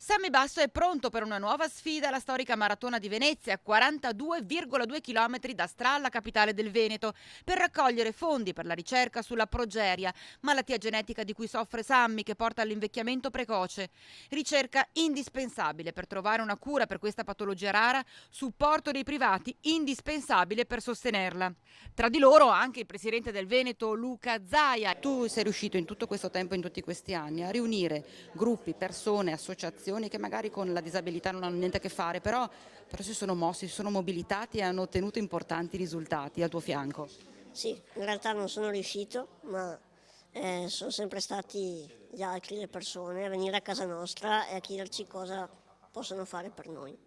Sammy Basso è pronto per una nuova sfida alla storica maratona di Venezia, 42,2 km da Stralla, capitale del Veneto, per raccogliere fondi per la ricerca sulla progeria, malattia genetica di cui soffre Sammy che porta all'invecchiamento precoce. Ricerca indispensabile per trovare una cura per questa patologia rara, supporto dei privati indispensabile per sostenerla. Tra di loro anche il presidente del Veneto Luca Zaia. Tu sei riuscito in tutto questo tempo, in tutti questi anni, a riunire gruppi, persone, associazioni che magari con la disabilità non hanno niente a che fare, però si sono mossi, si sono mobilitati e hanno ottenuto importanti risultati al tuo fianco. Sì, in realtà non sono riuscito, ma sono sempre stati gli altri, le persone, a venire a casa nostra e a chiederci cosa possono fare per noi.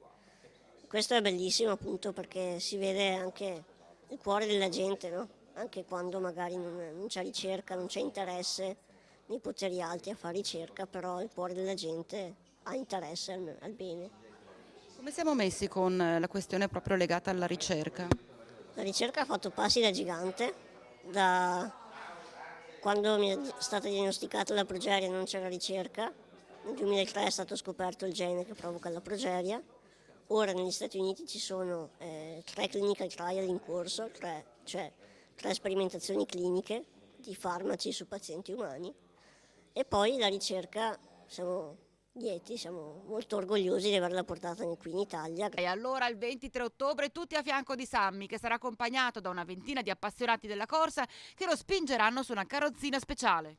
Questo è bellissimo appunto perché si vede anche il cuore della gente, no? Anche quando magari non c'è ricerca, non c'è interesse nei poteri alti a fare ricerca, però il cuore della gente ha interesse al bene. Come siamo messi con la questione proprio legata alla ricerca? La ricerca ha fatto passi da gigante, da quando mi è stata diagnosticata la progeria non c'era ricerca, nel 2003 è stato scoperto il gene che provoca la progeria, ora negli Stati Uniti ci sono 3 clinical trial in corso, cioè 3 sperimentazioni cliniche di farmaci su pazienti umani e poi la ricerca, siamo lieti, siamo molto orgogliosi di averla portata qui in Italia. E allora il 23 ottobre tutti a fianco di Sammy, che sarà accompagnato da una ventina di appassionati della corsa che lo spingeranno su una carrozzina speciale.